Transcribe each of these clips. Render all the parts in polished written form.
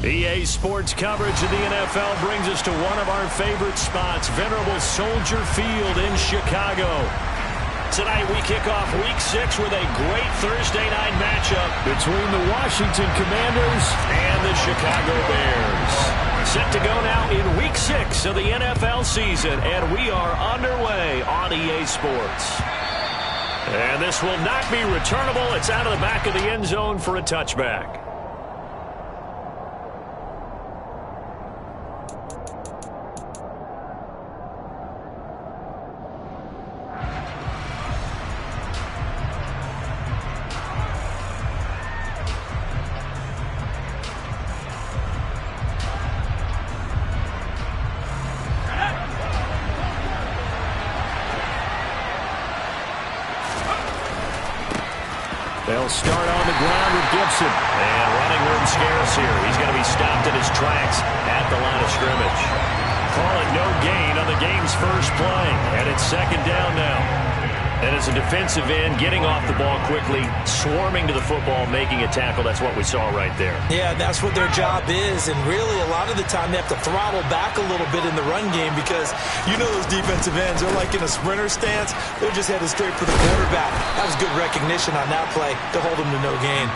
EA Sports coverage of the NFL brings us to one of our favorite spots, venerable Soldier Field in Chicago. Tonight we kick off Week 6 with a great Thursday night matchup between the Washington Commanders and the Chicago Bears. Set to go now in Week 6 of the NFL season, and we are underway on EA Sports. And this will not be returnable. It's out of the back of the end zone for a touchback. They'll start on the ground with Gibson. And running room scarce here. He's going to be stopped in his tracks at the line of scrimmage. Call it no gain on the game's first play. And it's second down now. And as a defensive end, getting off the ball quickly, swarming to the football, making a tackle. That's what we saw right there. Yeah, that's what their job is. And really, a lot of the time, they have to throttle back a little bit in the run game because you know those defensive ends, they're like in a sprinter stance. They're just headed straight for the quarterback. That was good recognition on that play to hold them to no gain.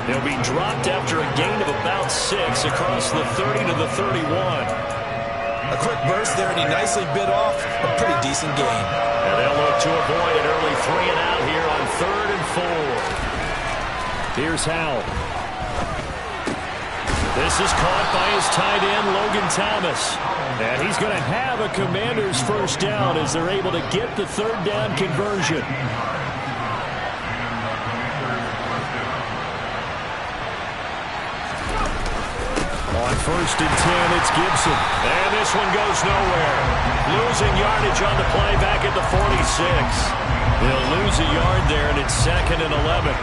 They'll be dropped after a gain of about 6 across the 30 to the 31. A quick burst there, and he nicely bit off a pretty decent gain. And they'll look to avoid an early 3 and out here on 3rd and 4. Here's Howell. This is caught by his tight end, Logan Thomas. And he's going to have a Commanders first down as they're able to get the 3rd down conversion. On 1st and 10, it's Gibson. And this one goes nowhere. Losing yardage on the play back at the 46. They'll lose a yard there, and it's 2nd and 11.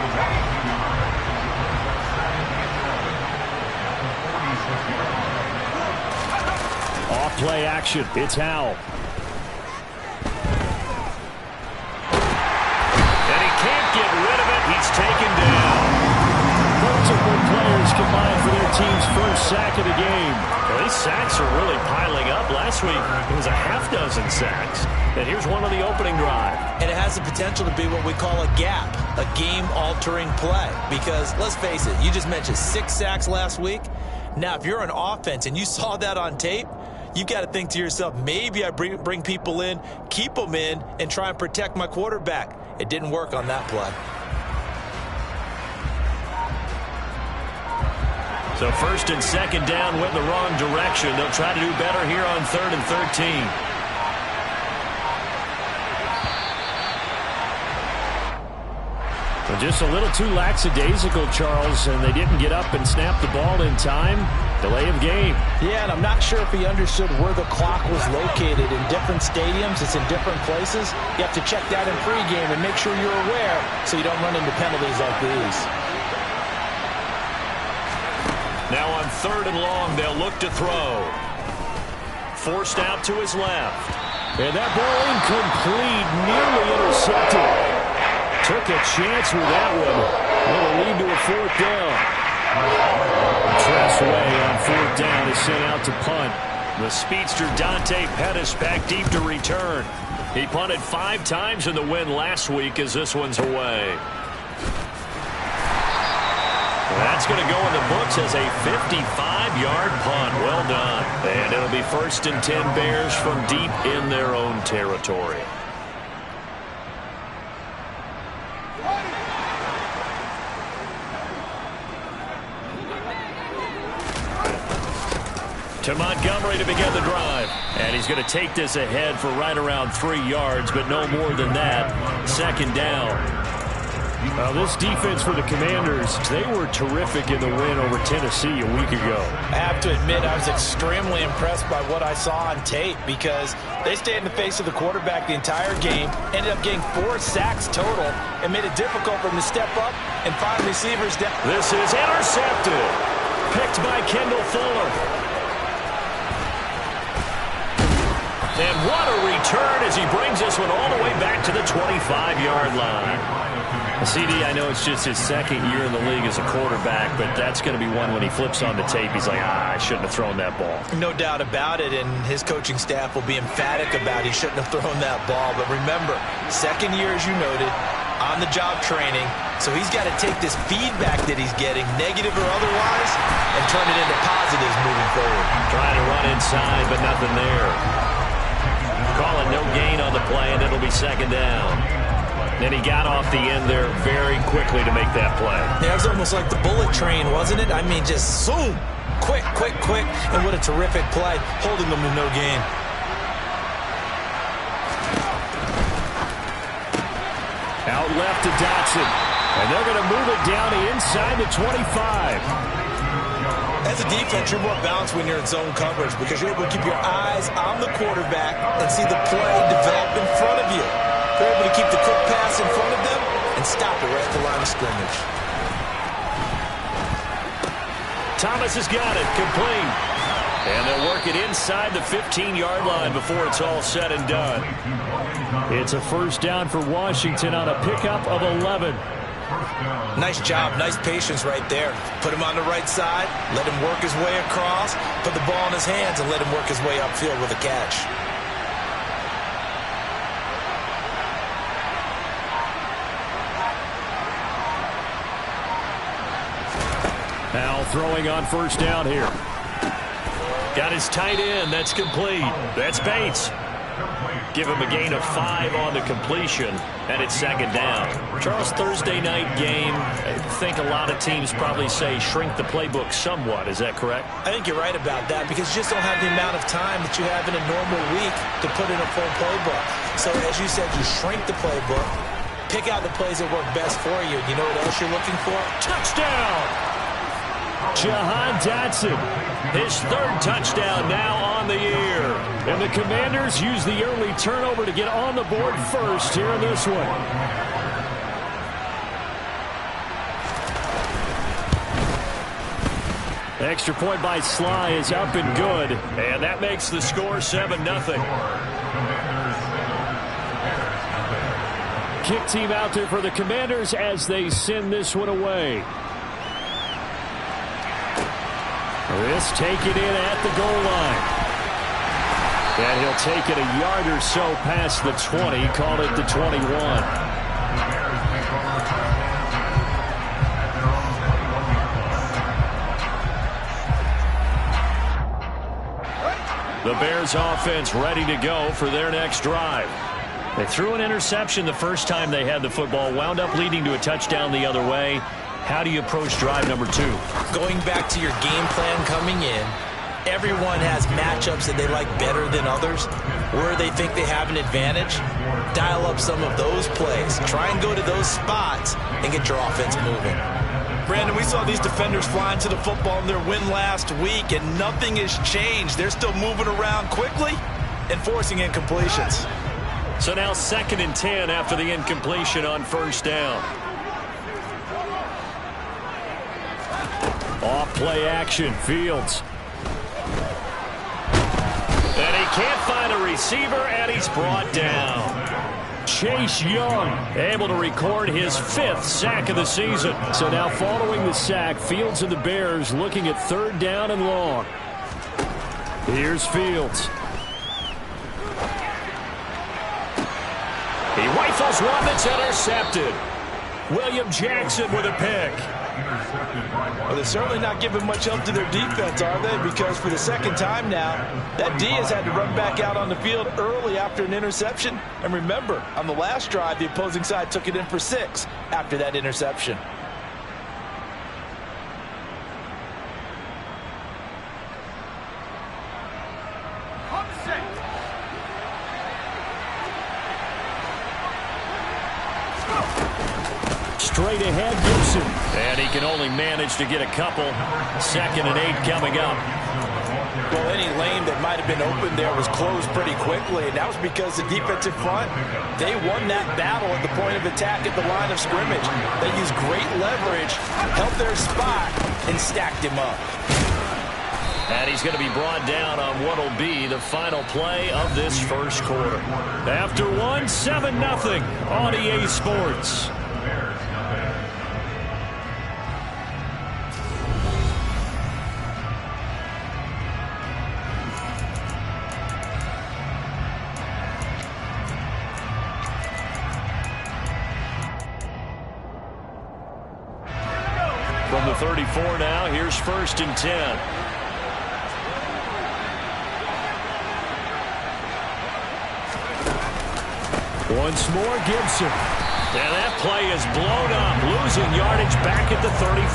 Off play action. It's Howell. And he can't get rid of it. He's taken down. Multiple players combined for their team's first sack of the game. Well, these sacks are really piling up. Last week, it was a half-dozen sacks. And here's one on the opening drive. And it has the potential to be what we call a gap, a game-altering play. Because, let's face it, you just mentioned 6 sacks last week. Now, if you're an offense and you saw that on tape, you've got to think to yourself, maybe I bring people in, keep them in, and try and protect my quarterback. It didn't work on that play. So 1st and 2nd down went in the wrong direction. They'll try to do better here on 3rd and 13. Well, just a little too lackadaisical, Charles, and they didn't get up and snap the ball in time. Delay of game. Yeah, and I'm not sure if he understood where the clock was located. In different stadiums, it's in different places. You have to check that in pregame and make sure you're aware so you don't run into penalties like these. Now on 3rd and long, they'll look to throw. Forced out to his left. And that ball incomplete, nearly intercepted. Took a chance with that one. It'll lead to a 4th down. Tressway on 4th down is sent out to punt. The speedster Dante Pettis back deep to return. He punted 5 times in the win last week as this one's away. That's going to go in the books as a 55-yard punt. Well done. And it'll be 1st and 10 Bears from deep in their own territory. To Montgomery to begin the drive. And he's going to take this ahead for right around 3 yards, but no more than that. 2nd down. This defense for the Commanders, they were terrific in the win over Tennessee a week ago. I have to admit, I was extremely impressed by what I saw on tape because they stayed in the face of the quarterback the entire game, ended up getting 4 sacks total, and made it difficult for them to step up and find receivers down. This is intercepted. Picked by Kendall Fuller. And what a return as he brings this one all the way back to the 25-yard line. CD, I know it's just his second year in the league as a quarterback, but that's going to be one when he flips on the tape, he's like, I shouldn't have thrown that ball. No doubt about it, and his coaching staff will be emphatic about he shouldn't have thrown that ball. But remember, second year, as you noted, on-the-job training, so he's got to take this feedback that he's getting, negative or otherwise, and turn it into positives moving forward. Trying to run inside, but nothing there. Call it no gain on the play, and it'll be second down. Then he got off the end there very quickly to make that play. Yeah, it was almost like the bullet train, wasn't it? I mean, just zoom, quick, quick, quick, and what a terrific play, holding them to no gain. Out left to Dotson, and they're going to move it down to inside the 25. As a defense, you're more balanced when you're in zone coverage because you're able to keep your eyes on the quarterback and see the play develop in front of you. They're able to keep the quick pass in front of them and stop it right at the line of scrimmage. Thomas has got it, complete. And they'll work it inside the 15-yard line before it's all said and done. It's a first down for Washington on a pickup of 11. Nice job, nice patience right there. Put him on the right side, let him work his way across, put the ball in his hands, and let him work his way upfield with a catch. Now throwing on first down here. Got his tight end. That's complete. That's Bates. Give him a gain of 5 on the completion, and it's second down. Charles, Thursday night game, I think a lot of teams probably say shrink the playbook somewhat. Is that correct? I think you're right about that because you just don't have the amount of time that you have in a normal week to put in a full playbook. So as you said, you shrink the playbook, pick out the plays that work best for you. You know what else you're looking for? Touchdown! Jahan Dotson, his third touchdown now on the year. And the Commanders use the early turnover to get on the board first here in this one. Extra point by Sly is up and good. And that makes the score 7-0. Kick team out there for the Commanders as they send this one away. This take it in at the goal line. And he'll take it a yard or so past the 20, call it the 21. The Bears offense ready to go for their next drive. They threw an interception the first time they had the football, wound up leading to a touchdown the other way. How do you approach drive number 2? Going back to your game plan coming in, everyone has matchups that they like better than others, where they think they have an advantage. Dial up some of those plays. Try and go to those spots and get your offense moving. Brandon, we saw these defenders flying to the football in their win last week, and nothing has changed. They're still moving around quickly and forcing incompletions. So now 2nd and 10 after the incompletion on first down. Off play action, Fields. And he can't find a receiver, and he's brought down. Chase Young able to record his 5th sack of the season. So now following the sack, Fields and the Bears looking at 3rd down and long. Here's Fields. He rifles one that's intercepted. William Jackson with a pick. Well, they're certainly not giving much help to their defense, are they? Because for the second time now, that D has had to run back out on the field early after an interception. And remember, on the last drive, the opposing side took it in for 6 after that interception. Straight ahead, Gibson. And he can only manage to get a couple. 2nd and 8 coming up. Well, any lane that might have been open there was closed pretty quickly, and that was because the defensive front, they won that battle at the point of attack at the line of scrimmage. They used great leverage, held their spot, and stacked him up. And he's going to be brought down on what will be the final play of this first quarter. After one, 7-0 on EA Sports. From the 34 now, here's 1st and 10. Once more, Gibson. And that play is blown up, losing yardage back at the 35.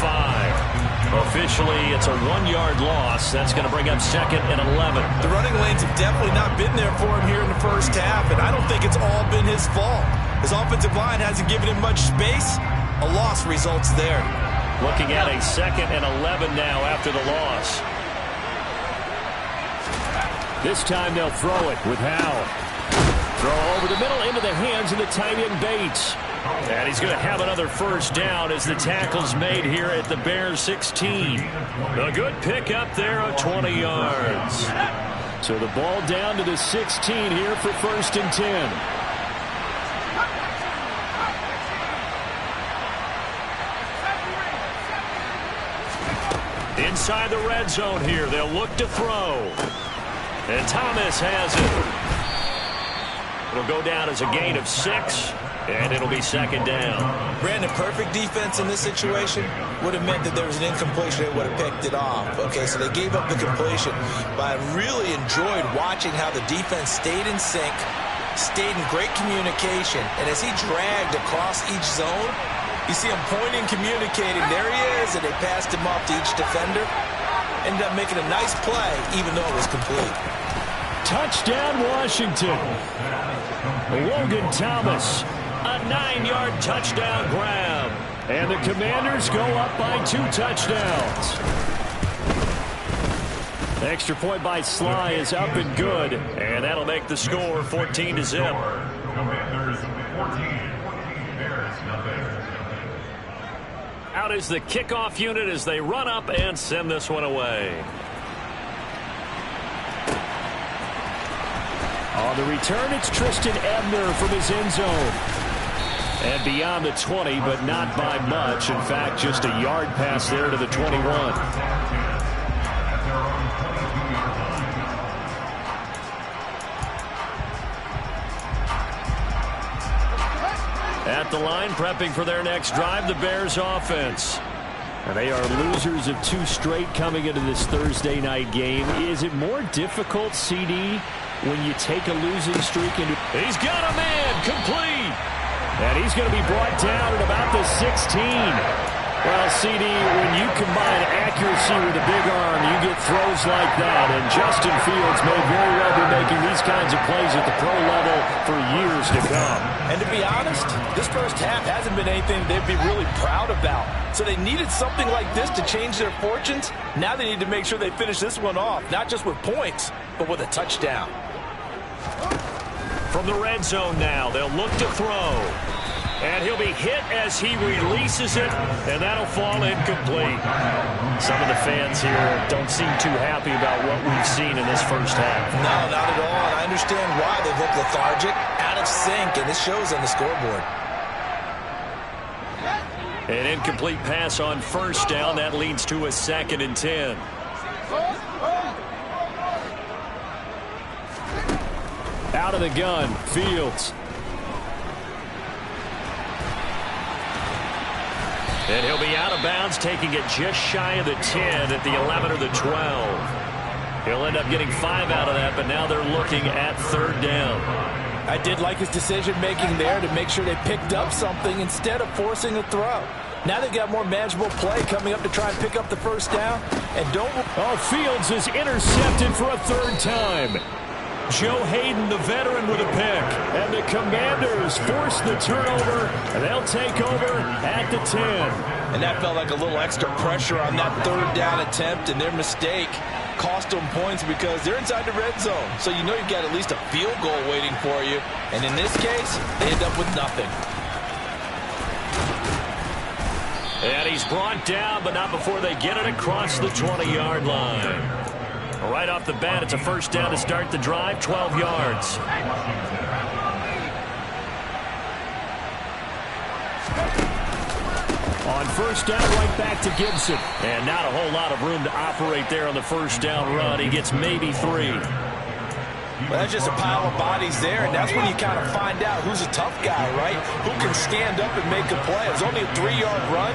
Officially, it's a 1-yard loss. That's going to bring up 2nd and 11. The running lanes have definitely not been there for him here in the first half, and I don't think it's all been his fault. His offensive line hasn't given him much space. A loss results there. Looking at a 2nd and 11 now after the loss. This time they'll throw it with Howell. Throw over the middle into the hands of the tight end Bates. And he's going to have another 1st down as the tackle's made here at the Bears 16. A good pick up there of 20 yards. So the ball down to the 16 here for 1st and 10. Inside the red zone here, they'll look to throw. And Thomas has it. It'll go down as a gain of 6, and it'll be 2nd down. Brandon, perfect defense in this situation would have meant that there was an incompletion. They would have picked it off. Okay, so they gave up the completion. But I really enjoyed watching how the defense stayed in sync, stayed in great communication, and as he dragged across each zone, you see him pointing, communicating. There he is, and they passed him off to each defender. Ended up making a nice play, even though it was complete. Touchdown, Washington. Logan Thomas, a 9-yard touchdown grab. And the Commanders go up by 2 touchdowns. The extra point by Sly is up and good, and that'll make the score 14-0. Commanders 14, Bears nothing. Out is the kickoff unit as they run up and send this one away. On the return, it's Tristan Ebner from his end zone. And beyond the 20, but not by much. In fact, just a yard pass there to the 21. At the line, prepping for their next drive, the Bears offense. And they are losers of 2 straight coming into this Thursday night game. Is it more difficult, CD, when you take a losing streak into... He's got a man, complete. And he's going to be brought down at about the 16. Well, CD, when you combine accuracy with a big arm, you get throws like that. And Justin Fields may very well be making these kinds of plays at the pro level for years to come. And to be honest, this first half hasn't been anything they'd be really proud about. So they needed something like this to change their fortunes. Now they need to make sure they finish this one off, not just with points, but with a touchdown. From the red zone now, they'll look to throw. And he'll be hit as he releases it, and that'll fall incomplete. Some of the fans here don't seem too happy about what we've seen in this first half. No, not at all. And I understand why they look lethargic, out of sync, and this shows on the scoreboard. An incomplete pass on 1st down. That leads to a 2nd and 10. Out of the gun, Fields. And he'll be out of bounds, taking it just shy of the 10 at the 11 or the 12. He'll end up getting 5 out of that, but now they're looking at 3rd down. I did like his decision-making there to make sure they picked up something instead of forcing a throw. Now they've got more manageable play coming up to try and pick up the 1st down. And don't... Oh, Fields is intercepted for a 3rd time. Joe Hayden, the veteran, with a pick. And the Commanders force the turnover, and they'll take over at the 10. And that felt like a little extra pressure on that 3rd down attempt, and their mistake cost them points because they're inside the red zone. So you know you've got at least a field goal waiting for you. And in this case, they end up with nothing. And he's brought down, but not before they get it across the 20-yard line. Right off the bat, it's a 1st down to start the drive, 12 yards. On 1st down, right back to Gibson. And not a whole lot of room to operate there on the 1st down run. He gets maybe 3. Well, that's just a pile of bodies there, and that's when you kind of find out who's a tough guy, right? Who can stand up and make a play. It was only a 3-yard run,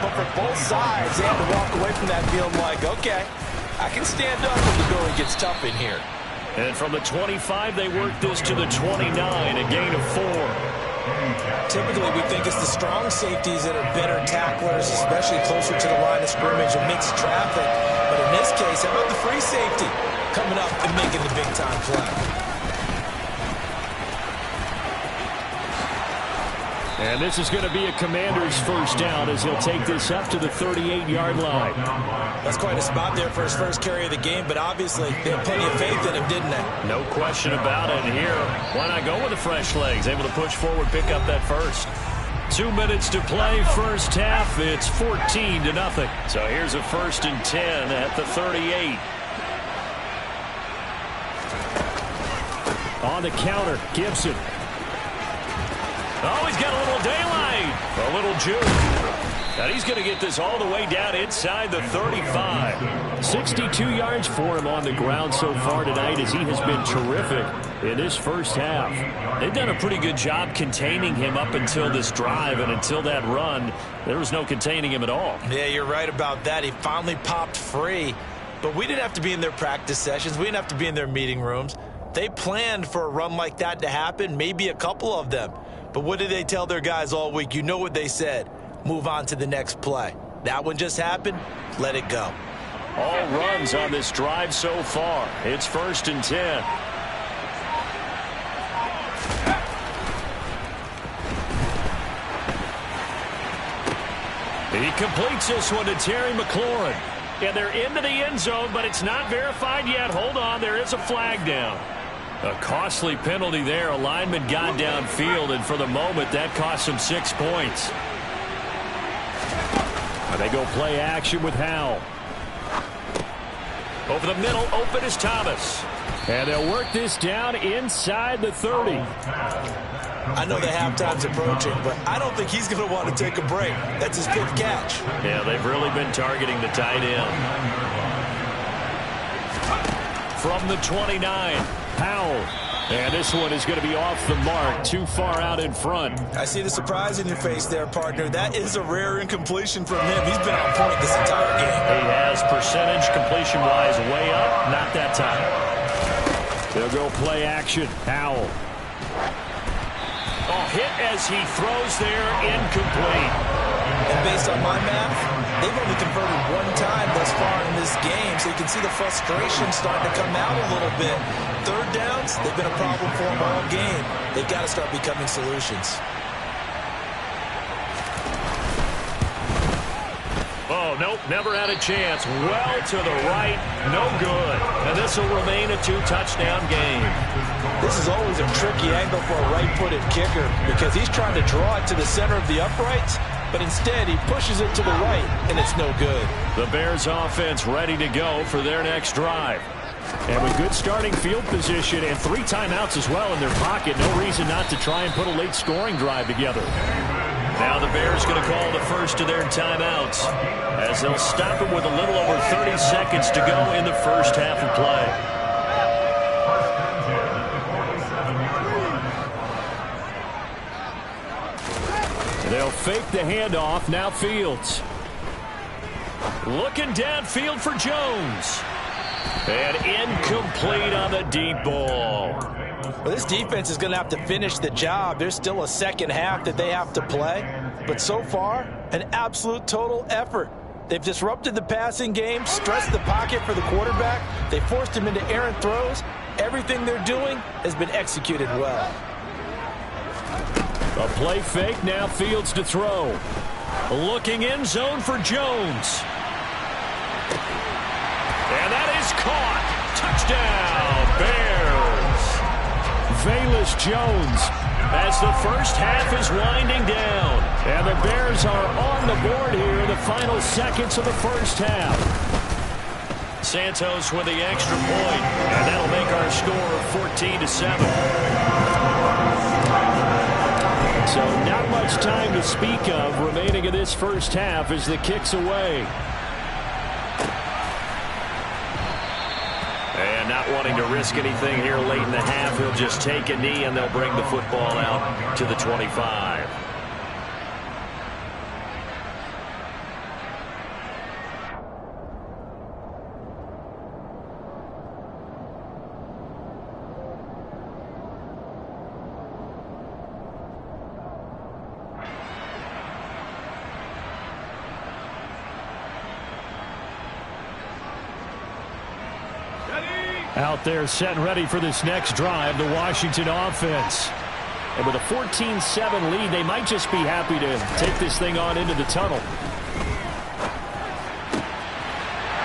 But for both sides, they had to walk away from that feeling like, okay, I can stand up when the going gets tough in here. And from the 25, they work this to the 29, a gain of 4. Typically, we think it's the strong safeties that are better tacklers, especially closer to the line of scrimmage amidst traffic. But in this case, how about the free safety coming up and making the big-time play? And this is going to be a Commander's first down as he'll take this up to the 38-yard line. That's quite a spot there for his first carry of the game, but obviously they had plenty of faith in him, didn't they? No question about it. And here, why not go with the fresh legs? Able to push forward, pick up that first. 2 minutes to play, first half. It's 14-0. So here's a 1st and 10 at the 38. On the counter, Gibson. Oh, he's got a little daylight. A little juke. And he's going to get this all the way down inside the 35. 62 yards for him on the ground so far tonight as he has been terrific in this first half. They've done a pretty good job containing him up until this drive, and until that run, there was no containing him at all. Yeah, you're right about that. He finally popped free. But we didn't have to be in their practice sessions. We didn't have to be in their meeting rooms. They planned for a run like that to happen, maybe a couple of them. But what did they tell their guys all week? You know what they said. Move on to the next play. That one just happened. Let it go. All runs on this drive so far. It's 1st and 10. He completes this one to Terry McLaurin. And they're into the end zone, but it's not verified yet. Hold on, there is a flag down. A costly penalty there. A lineman got downfield, and for the moment, that cost him 6 points. And they go play action with Howell. Over the middle, open is Thomas. And they'll work this down inside the 30. I know the halftime's approaching, but I don't think he's going to want to take a break. That's his 5th catch. Yeah, they've really been targeting the tight end. From the 29, Howell. And this one is going to be off the mark, too far out in front. I see the surprise in your face there, partner. That is a rare incompletion from him. He's been on point this entire game. He has percentage completion-wise way up, not that time. They'll go play action. Howell. Oh, hit as he throws there, incomplete. And based on my math, they've only converted 1 time thus far in this game, so you can see the frustration starting to come out a little bit. 3rd downs, they've been a problem for them all game. They've got to start becoming solutions. Oh, nope, never had a chance. Well to the right, no good. And this will remain a 2-touchdown game. This is always a tricky angle for a right-footed kicker because he's trying to draw it to the center of the uprights, but instead he pushes it to the right, and it's no good. The Bears offense ready to go for their next drive. And with good starting field position and 3 timeouts as well in their pocket, no reason not to try and put a late scoring drive together. Now the Bears going to call the first of their timeouts as they'll stop it with a little over 30 seconds to go in the first half of play. They'll fake the handoff. Now Fields. Looking downfield for Jones. And incomplete on the deep ball. Well, this defense is going to have to finish the job. There's still a second half that they have to play. But so far, an absolute total effort. They've disrupted the passing game, stressed the pocket for the quarterback. They forced him into errant throws. Everything they're doing has been executed well. A play fake, now Fields to throw. Looking end zone for Jones. And that is caught. Touchdown, Bears. Velus Jones as the first half is winding down. And the Bears are on the board here in the final seconds of the first half. Santos with the extra point, and that'll make our score 14-7. So not much time to speak of remaining in this first half as the kick's away. And not wanting to risk anything here late in the half, he'll just take a knee and they'll bring the football out to the 25. Out there set and ready for this next drive, the Washington offense. And with a 14-7 lead, they might just be happy to take this thing on into the tunnel.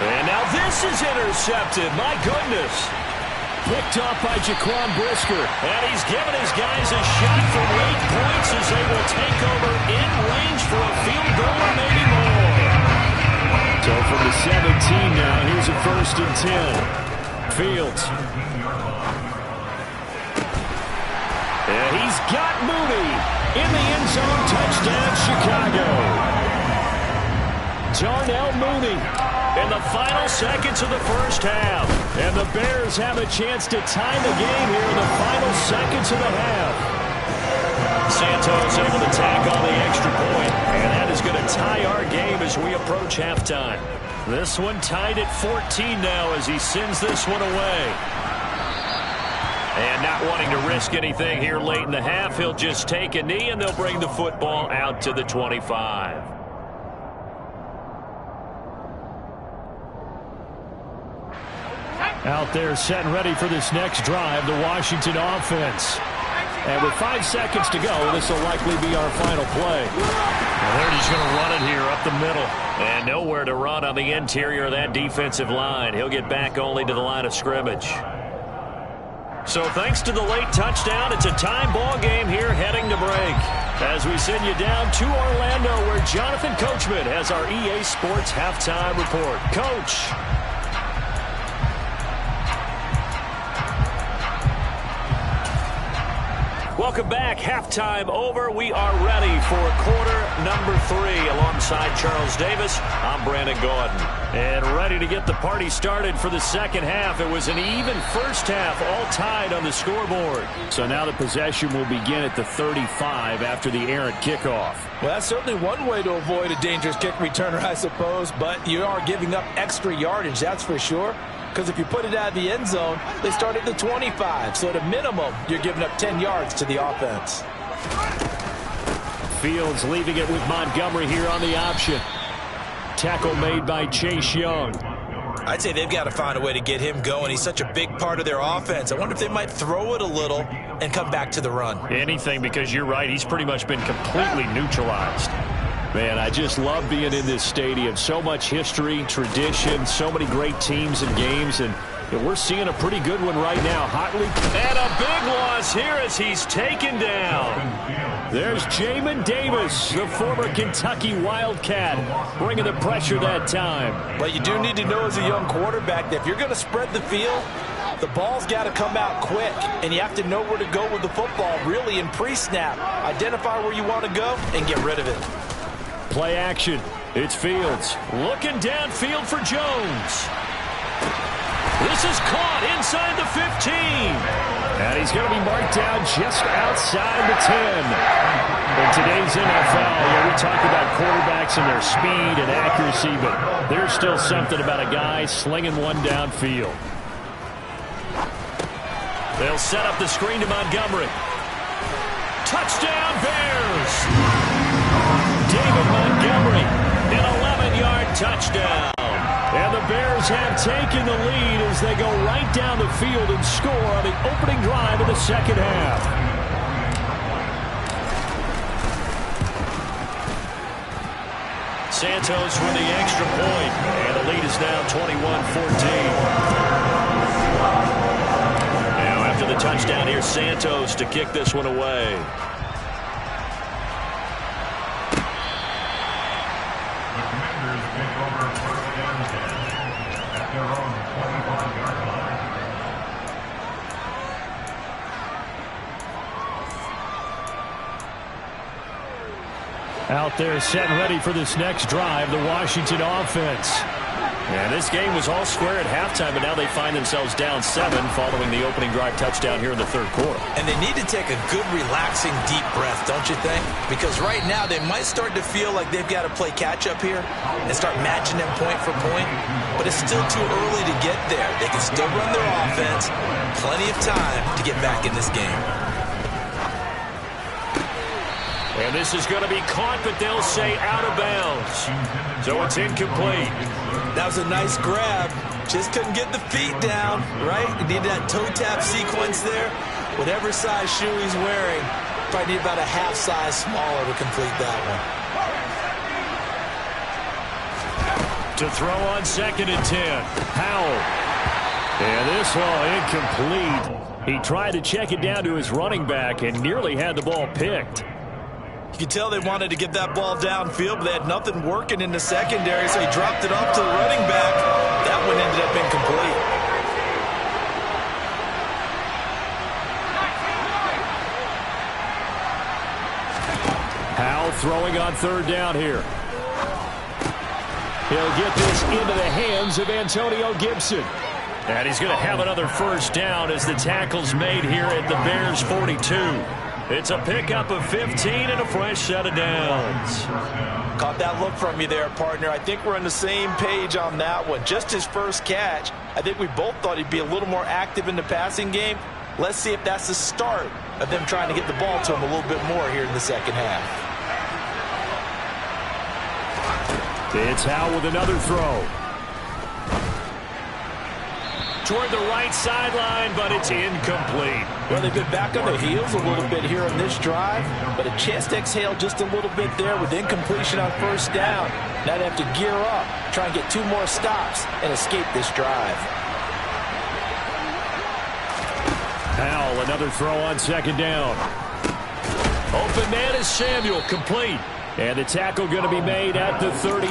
And now this is intercepted. My goodness. Picked off by Jaquan Brisker. And he's given his guys a shot for 8 points as they will take over in range for a field goal or maybe more. So from the 17 now, here's a 1st and 10. Fields. And he's got Mooney in the end zone. Touchdown, Chicago. Darnell Mooney in the final seconds of the first half. And the Bears have a chance to tie the game here in the final seconds of the half. Santos able to tack on the extra point. And that is going to tie our game as we approach halftime. This one tied at 14 now as he sends this one away. And not wanting to risk anything here late in the half, he'll just take a knee and they'll bring the football out to the 25. Out there set and ready for this next drive, the Washington offense. And with 5 seconds to go, this will likely be our final play. And they're just going to run it here up the middle. And nowhere to run on the interior of that defensive line. He'll get back only to the line of scrimmage. So thanks to the late touchdown, it's a time ball game here heading to break. As we send you down to Orlando where Jonathan Coachman has our EA Sports halftime report. Coach. Welcome back. Halftime over. We are ready for quarter number 3 alongside Charles Davis. I'm Brandon Gordon. And ready to get the party started for the second half. It was an even first half, all tied on the scoreboard. So now the possession will begin at the 35 after the errant kickoff. Well, that's certainly one way to avoid a dangerous kick returner, I suppose. But you are giving up extra yardage, that's for sure. Because if you put it out of the end zone, they start at the 25. So at a minimum, you're giving up 10 yards to the offense. Fields leaving it with Montgomery here on the option. Tackle made by Chase Young. I'd say they've got to find a way to get him going. He's such a big part of their offense. I wonder if they might throw it a little and come back to the run. Anything, because you're right. He's pretty much been completely neutralized. Man, I just love being in this stadium. So much history, tradition, so many great teams and games, and we're seeing a pretty good one right now. Hotly. And a big loss here as he's taken down. There's Jamin Davis, the former Kentucky Wildcat, bringing the pressure that time. But you do need to know as a young quarterback that if you're going to spread the field, the ball's got to come out quick, and you have to know where to go with the football, really in pre-snap. Identify where you want to go and get rid of it. Play action. It's Fields. Looking downfield for Jones. This is caught inside the 15. And he's going to be marked down just outside the 10. In today's NFL, we talk about quarterbacks and their speed and accuracy, but there's still something about a guy slinging one downfield. They'll set up the screen to Montgomery. Touchdown, Bears! David Montgomery, an 11-yard touchdown. And the Bears have taken the lead as they go right down the field and score on the opening drive of the second half. Santos for the extra point, and the lead is now 21-14. Now after the touchdown, here's Santos to kick this one away. Out there set and ready for this next drive, the Washington offense. And this game was all square at halftime, but now they find themselves down 7 following the opening drive touchdown here in the third quarter. And they need to take a good, relaxing, deep breath, don't you think? Because right now they might start to feel like they've got to play catch-up here and start matching them point for point. But it's still too early to get there. They can still run their offense. Plenty of time to get back in this game. And this is going to be caught, but they'll say out of bounds. So it's incomplete. That was a nice grab, Just couldn't get the feet down, right? You need that toe tap sequence there. Whatever size shoe he's wearing, probably need about a half size smaller to complete that one. To throw on 2nd and 10. Howell. And this one incomplete. He tried to check it down to his running back and nearly had the ball picked. You could tell they wanted to get that ball downfield, but they had nothing working in the secondary, so he dropped it off to the running back. That one ended up incomplete. Howell throwing on 3rd down here. He'll get this into the hands of Antonio Gibson. And he's going to have another 1st down as the tackle's made here at the Bears 42. It's a pickup of 15 and a fresh set of downs. Caught that look from you there, partner. I think we're on the same page on that one. Just his first catch. I think we both thought he'd be a little more active in the passing game. Let's see if that's the start of them trying to get the ball to him a little bit more here in the second half. It's Howell with another throw. Toward the right sideline, but it's incomplete. Well, they've been back on their heels a little bit here on this drive, but a chance to exhale just a little bit there with incompletion on 1st down. Now they have to gear up, try and get 2 more stops, and escape this drive. Howell, another throw on 2nd down. Open man is Samuel, complete. And the tackle going to be made at the 38.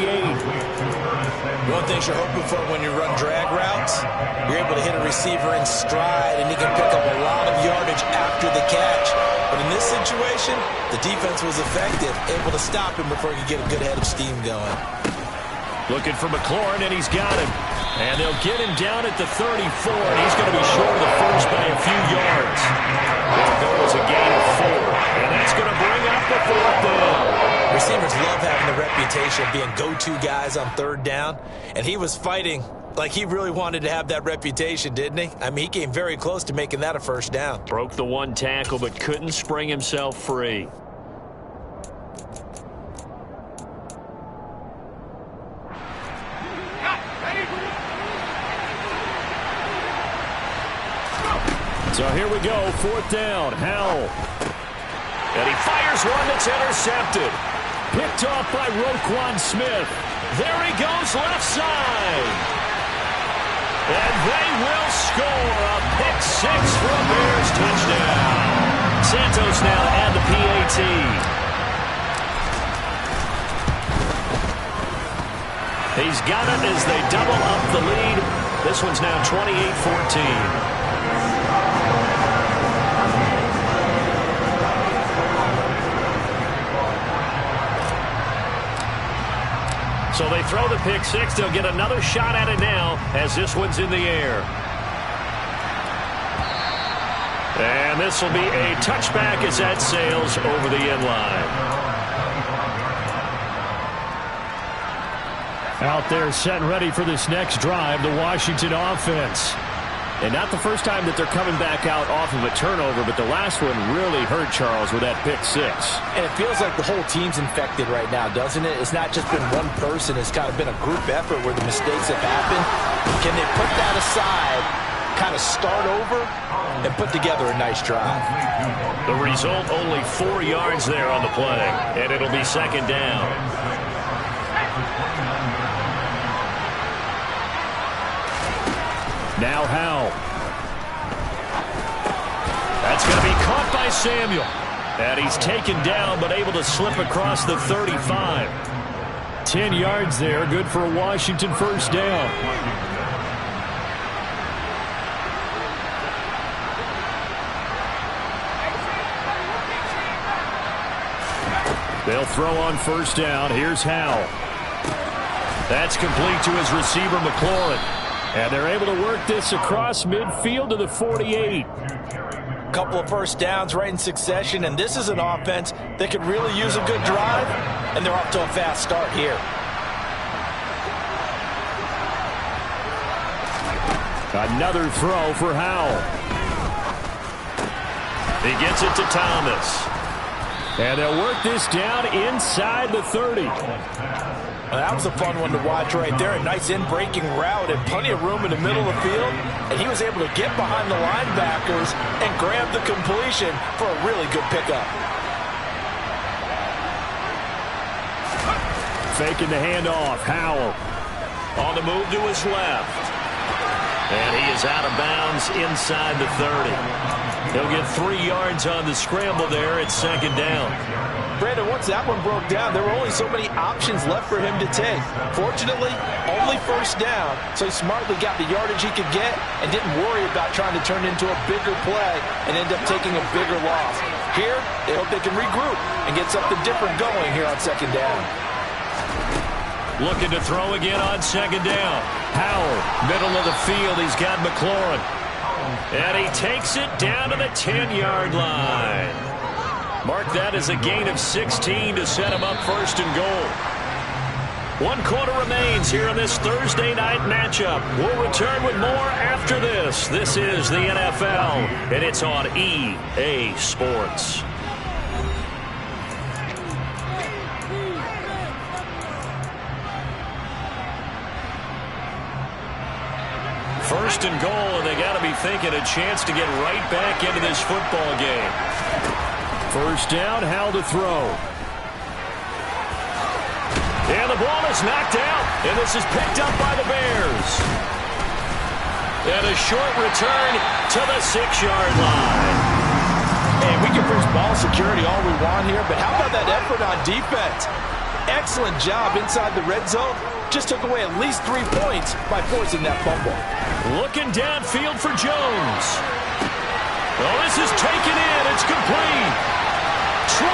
One thing you're hoping for when you run drag routes, you're able to hit a receiver in stride, and he can pick up a lot of yardage after the catch. But in this situation, the defense was effective, able to stop him before he could get a good head of steam going. Looking for McLaurin, and he's got him. And they'll get him down at the 34, and he's going to be short of the first by a few yards. There goes a gain of 4, and that's going to bring up the 4th down. Receivers love having the reputation of being go-to guys on 3rd down, and he was fighting like he really wanted to have that reputation, didn't he? I mean, he came very close to making that a 1st down. Broke the 1 tackle, but couldn't spring himself free. So here we go, 4th down, Howell. And he fires one that's intercepted. Picked off by Roquan Smith. There he goes left side. And they will score a pick 6 for a Bears touchdown. Santos now and the PAT. He's got it as they double up the lead. This one's now 28-14. So they throw the pick 6. They'll get another shot at it now as this one's in the air. And this will be a touchback as that sails over the end line. Out there set and ready for this next drive, the Washington offense. And not the first time that they're coming back out off of a turnover, but the last one really hurt Charles with that pick 6. And it feels like the whole team's infected right now, doesn't it? It's not just been one person. It's kind of been a group effort where the mistakes have happened. Can they put that aside, kind of start over, and put together a nice drive? The result, only 4 yards there on the play, and it'll be 2nd down. Now Howell. That's going to be caught by Samuel. And he's taken down but able to slip across the 35. 10 yards there, good for a Washington 1st down. They'll throw on 1st down. Here's Howell. That's complete to his receiver, McLaurin. And they're able to work this across midfield to the 48. A couple of 1st downs right in succession, and this is an offense that could really use a good drive, and they're off to a fast start here. Another throw for Howell. He gets it to Thomas. And they'll work this down inside the 30. That was a fun one to watch right there. A nice in-breaking route and plenty of room in the middle of the field. And he was able to get behind the linebackers and grab the completion for a really good pickup. Faking the handoff. Howell on the move to his left. And he is out of bounds inside the 30. He'll get 3 yards on the scramble there at second down. Brandon, once that one broke down, there were only so many options left for him to take. Fortunately, only first down, so he smartly got the yardage he could get and didn't worry about trying to turn into a bigger play and end up taking a bigger loss. Here, they hope they can regroup and get something different going here on second down. Looking to throw again on second down. Howell, middle of the field. He's got McLaurin. And he takes it down to the 10-yard line. Mark that as a gain of 16 to set him up first and goal. 1 quarter remains here in this Thursday night matchup. We'll return with more after this. This is the NFL, and it's on EA Sports. First and goal, and they got to be thinking a chance to get right back into this football game. First down, Howell to throw. And the ball is knocked out, and this is picked up by the Bears. And a short return to the 6-yard line. And we can preach ball security all we want here, but how about that effort on defense? Excellent job inside the red zone. Just took away at least 3 points by forcing that fumble. Looking downfield for Jones. Oh, this is taken in. It's complete. 20.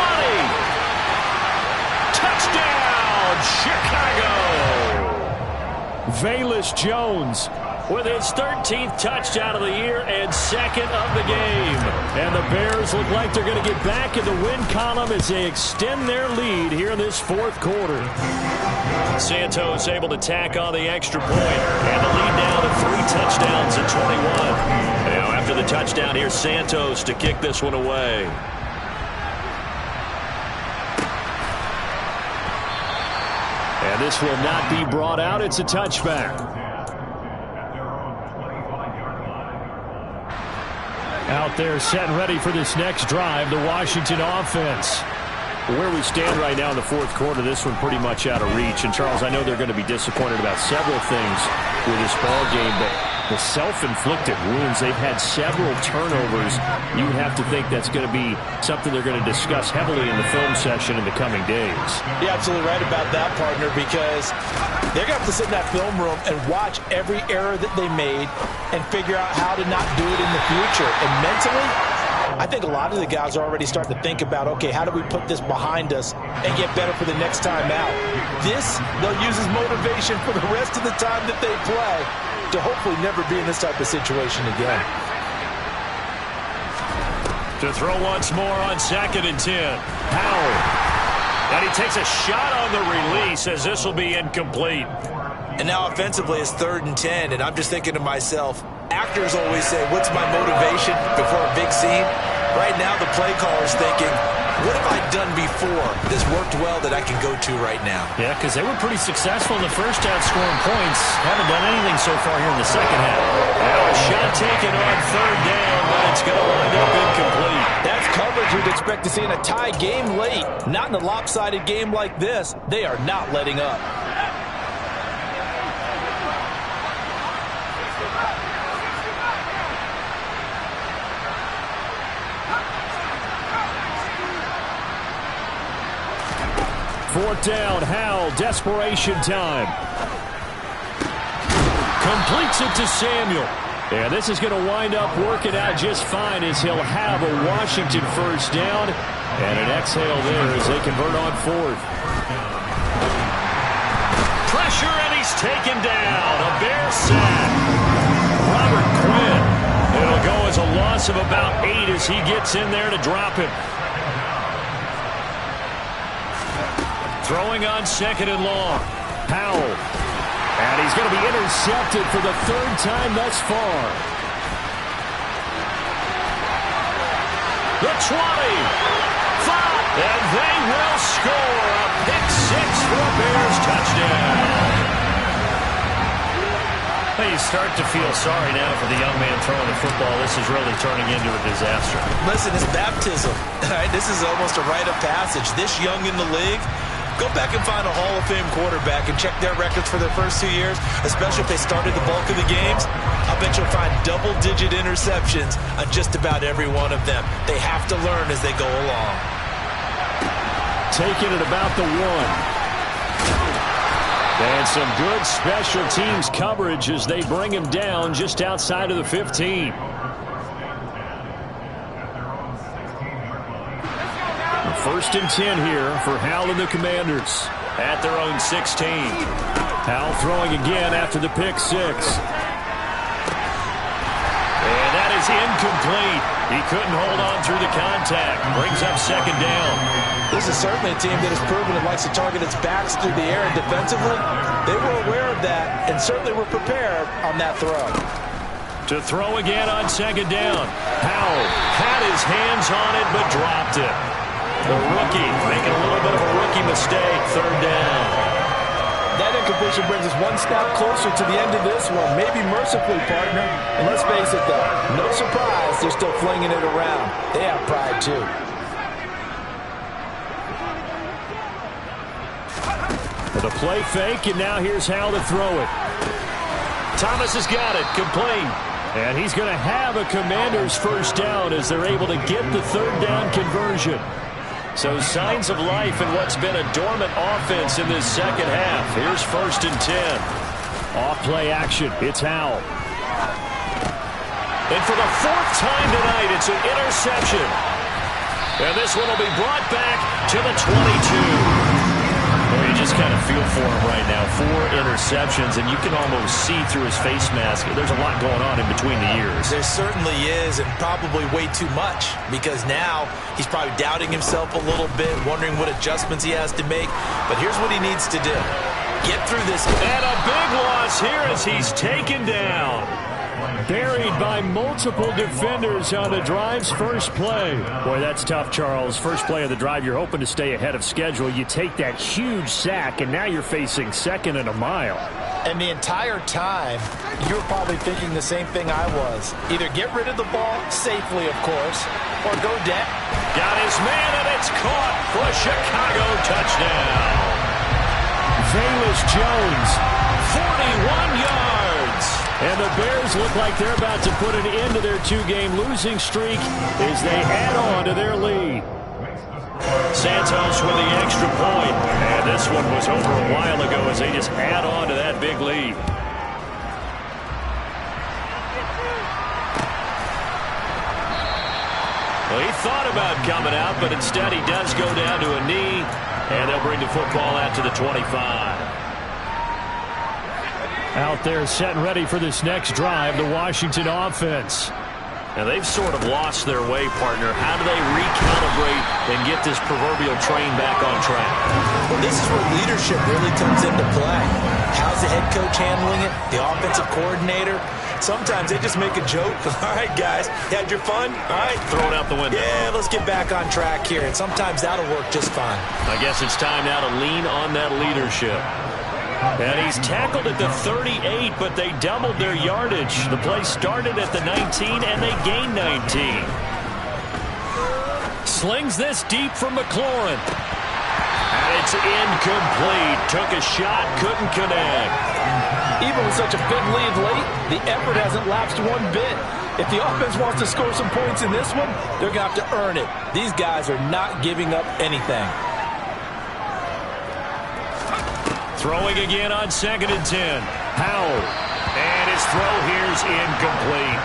Touchdown, Chicago. Velus Jones with his 13th touchdown of the year and second of the game. And the Bears look like they're going to get back in the win column as they extend their lead here in this fourth quarter. Santos able to tack on the extra point and the lead down to 3 touchdowns at 21. Now after the touchdown, here's Santos to kick this one away. And this will not be brought out. It's a touchback. Out there set and ready for this next drive, the Washington offense. Where we stand right now in the fourth quarter, this one pretty much out of reach. And, Charles, I know they're going to be disappointed about several things with this ball game, but the self-inflicted wounds, they've had several turnovers. You would have to think that's going to be something they're going to discuss heavily in the film session in the coming days. You're absolutely right about that, partner, because they're going to have to sit in that film room and watch every error that they made and figure out how to not do it in the future. And mentally, I think a lot of the guys are already starting to think about, okay, how do we put this behind us and get better for the next time out? This, they'll use as motivation for the rest of the time that they play to hopefully never be in this type of situation again. To throw once more on second and 10. Howell. And he takes a shot on the release as this will be incomplete. And now offensively it's 3rd and 10, and I'm just thinking to myself, actors always say, what's my motivation before a big scene? Right now the play caller's thinking, what have I done before that's worked well that I can go to right now? Yeah, because they were pretty successful in the first half scoring points. Haven't done anything so far here in the second half. Now a shot taken on 3rd down, but it's going to wind up incomplete. That's coverage we'd expect to see in a tie game late. Not in a lopsided game like this. They are not letting up. Fourth down, Howell, desperation time. Completes it to Samuel. And this is going to wind up working out just fine as he'll have a Washington first down. And an exhale there as they convert on 4th. Pressure, and he's taken down. A Bear sack. Robert Quinn. It'll go as a loss of about 8 as he gets in there to drop him. Throwing on second and long. Howell. And he's going to be intercepted for the 3rd time thus far. The 20. 5. And they will score a pick six for a Bears touchdown. Well, you start to feel sorry now for the young man throwing the football. This is really turning into a disaster. Listen, it's baptism. All right, this is almost a rite of passage. This young in the league, go back and find a Hall of Fame quarterback and check their records for their first 2 years, especially if they started the bulk of the games. I bet you'll find double-digit interceptions on just about every one of them. They have to learn as they go along. Taking it about the 1. And some good special teams coverage as they bring him down just outside of the 15. First and 10 here for Howell and the Commanders at their own 16. Howell throwing again after the pick six. And that is incomplete. He couldn't hold on through the contact. Brings up second down. This is certainly a team that has proven it likes to target its backs through the air and defensively. They were aware of that and certainly were prepared on that throw. To throw again on second down. Howell had his hands on it but dropped it. The rookie making a little bit of a rookie mistake. Third down. That incompletion brings us one step closer to the end of this one. Maybe mercifully, partner. And let's face it, though, no surprise they're still flinging it around. They have pride, too. The play fake, and now here's Howell to throw it. Thomas has got it, complete. And he's going to have a Commander's first down as they're able to get the third down conversion. So signs of life in what's been a dormant offense in this second half. Here's first and 10. Off play action, it's Howell. And for the fourth time tonight, it's an interception. And this one will be brought back to the 22. Well, you just kind of feel for him right now. 4 interceptions, and you can almost see through his face mask. There's a lot going on in between the ears. There certainly is, and probably way too much, because now he's probably doubting himself a little bit, wondering what adjustments he has to make. But here's what he needs to do. Get through this. And a big loss here as he's taken down. Buried by multiple defenders on the drive's first play. Boy, that's tough, Charles. First play of the drive, you're hoping to stay ahead of schedule. You take that huge sack, and now you're facing second and a mile. And the entire time, you're probably thinking the same thing I was. Either get rid of the ball, safely, of course, or go down. Got his man, and it's caught for a Chicago touchdown. Velus Jones, 41 yards. And the Bears look like they're about to put an end to their 2-game losing streak as they add on to their lead. Santos with the extra point. And this one was over a while ago as they just add on to that big lead. Well, he thought about coming out, but instead he does go down to a knee. And they'll bring the football out to the 25. Out there set and ready for this next drive, the Washington offense. Now they've sort of lost their way, partner. How do they recalibrate and get this proverbial train back on track? Well, this is where leadership really comes into play. How's the head coach handling it? The offensive coordinator? Sometimes they just make a joke. All right, guys, you had your fun? All right. Throw it out the window. Yeah, let's get back on track here. And sometimes that'll work just fine. I guess it's time now to lean on that leadership. And he's tackled at the 38, but they doubled their yardage. The play started at the 19, and they gained 19. Slings this deep from McLaurin. And it's incomplete. Took a shot, couldn't connect. Even with such a big lead late, the effort hasn't lapsed one bit. If the offense wants to score some points in this one, they're going to have to earn it. These guys are not giving up anything. Throwing again on second and 10. Howell. And his throw here's incomplete.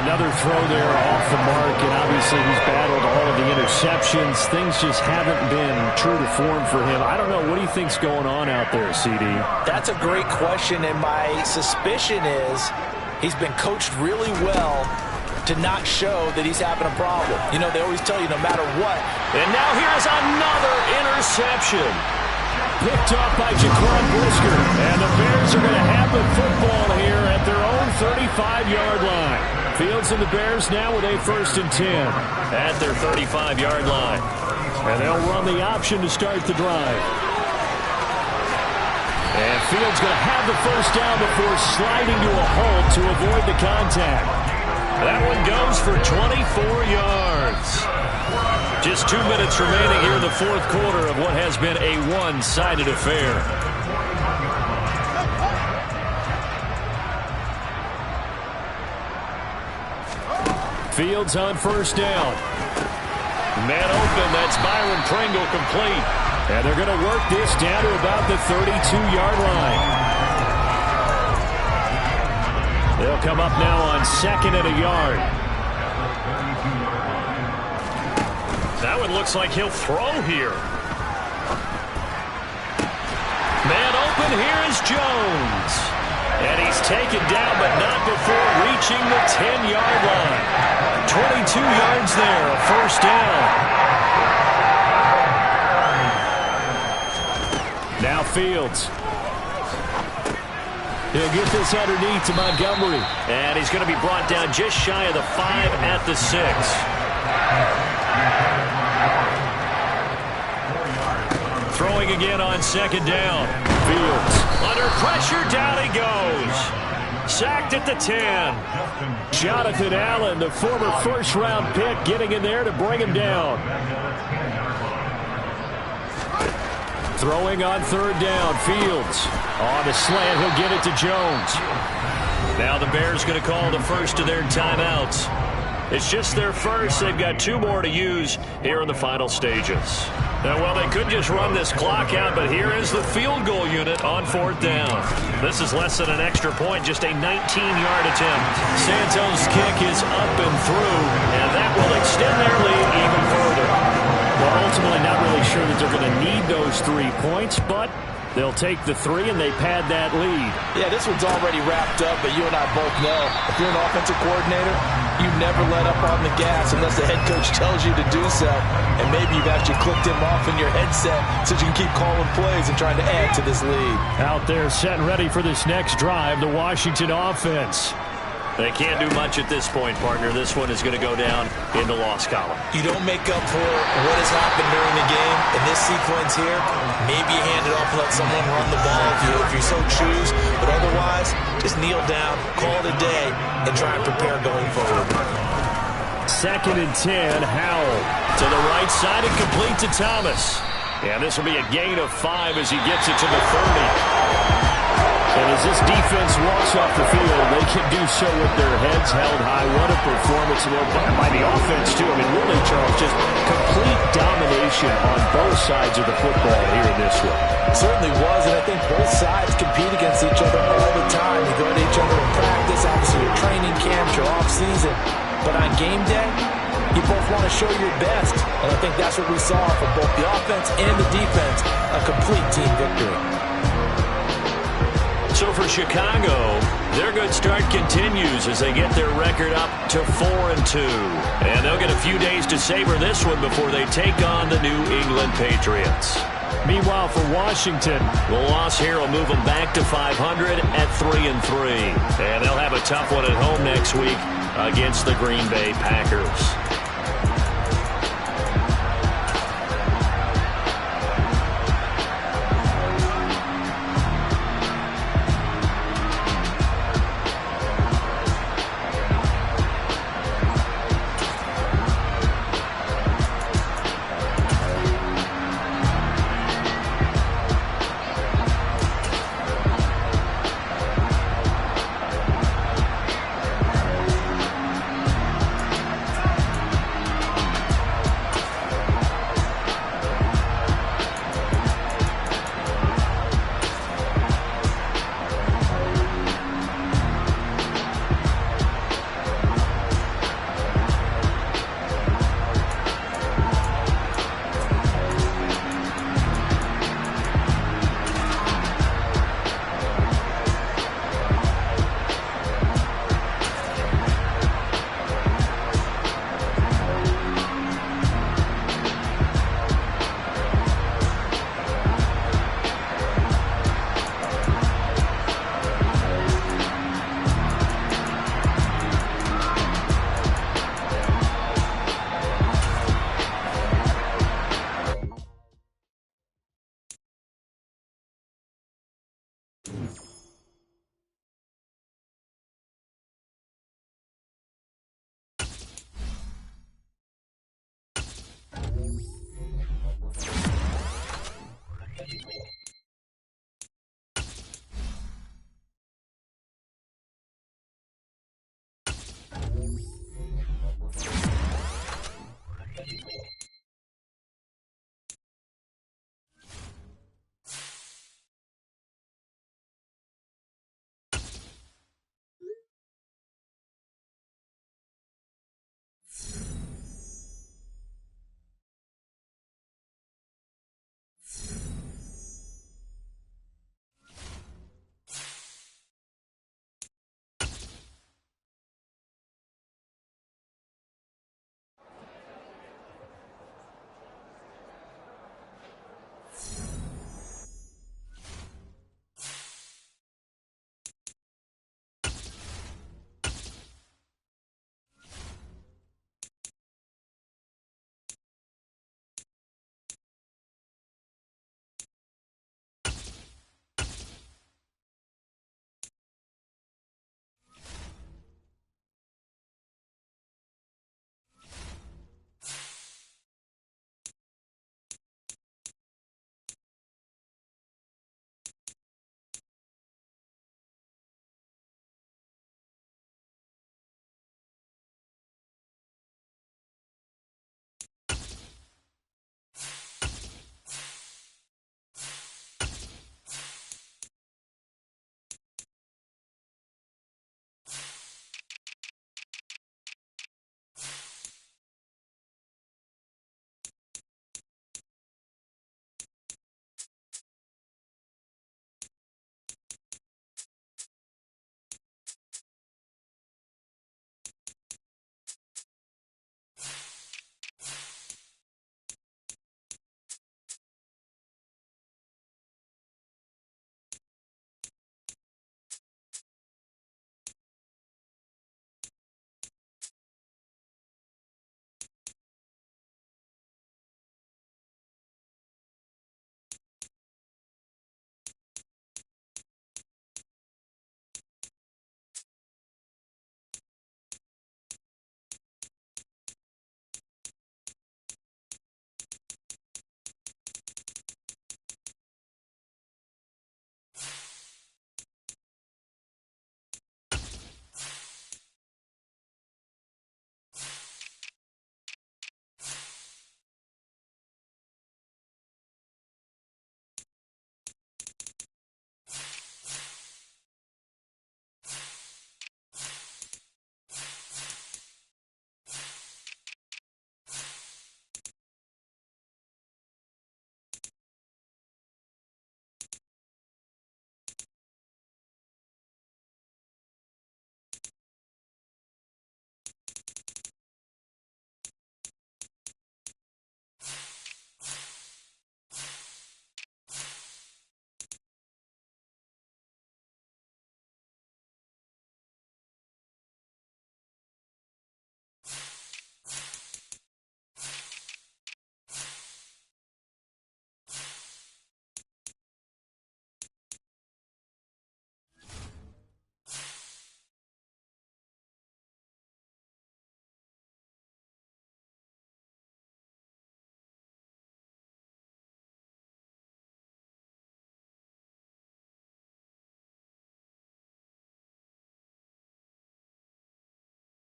Another throw there off the mark, and obviously he's battled all of the interceptions. Things just haven't been true to form for him. I don't know. What do you think's going on out there, CD? That's a great question, and my suspicion is he's been coached really well to not show that he's having a problem. You know, they always tell you no matter what. And now here's another interception. Picked off by Jaquan Brisker. And the Bears are going to have the football here at their own 35-yard line. Fields and the Bears now with a first and 10 at their 35-yard line. And they'll run the option to start the drive. And Fields going to have the first down before sliding to a halt to avoid the contact. That one goes for 24 yards. Just 2 minutes remaining here in the fourth quarter of what has been a one-sided affair. Fields on first down. Man open, that's Byron Pringle complete. And they're going to work this down to about the 32-yard line. They'll come up now on 2nd and a yard. That one looks like he'll throw here. Man open, here is Jones. And he's taken down, but not before reaching the 10-yard line. 22 yards there, a first down. Now Fields. He'll get this underneath to Montgomery. And he's going to be brought down just shy of the 5 at the 6. Throwing again on 2nd down. Fields under pressure, down he goes. Sacked at the 10. Jonathan Allen, the former first-round pick, getting in there to bring him down. Throwing on 3rd down, Fields. On the slant, he'll get it to Jones. Now the Bears going to call the first of their timeouts. It's just their first. They've got 2 more to use here in the final stages. Now, well, they could just run this clock out, but here is the field goal unit on 4th down. This is less than an extra point, just a 19-yard attempt. Santos' kick is up and through, and that will extend their lead even further. Well, ultimately not really sure that they're going to need those 3 points, but they'll take the 3 and they pad that lead. Yeah, this one's already wrapped up, but you and I both know if you're an offensive coordinator, you never let up on the gas unless the head coach tells you to do so. And maybe you've actually clicked him off in your headset so you can keep calling plays and trying to add to this lead. Out there set and ready for this next drive, the Washington offense. They can't do much at this point, partner. This one is going to go down in the loss column. You don't make up for what has happened during the game. In this sequence here, maybe you hand it off and let someone run the ball if you so choose. But otherwise, just kneel down, call it a day, and try and prepare going forward. 2nd and 10, Howell to the right side and complete to Thomas. And this will be a gain of 5 as he gets it to the 30. And as this defense walks off the field, they can do so with their heads held high. What a performance by the offense, too. I mean, really, Charles, just complete domination on both sides of the football here in this one. It certainly was, and I think both sides compete against each other all the time. You go to each other in practice, obviously your training camps, your off-season. But on game day, you both want to show your best. And I think that's what we saw from both the offense and the defense, a complete team victory. So for Chicago, their good start continues as they get their record up to 4-2. And they'll get a few days to savor this one before they take on the New England Patriots. Meanwhile, for Washington, the loss here will move them back to 500 at 3-3. And they'll have a tough one at home next week against the Green Bay Packers.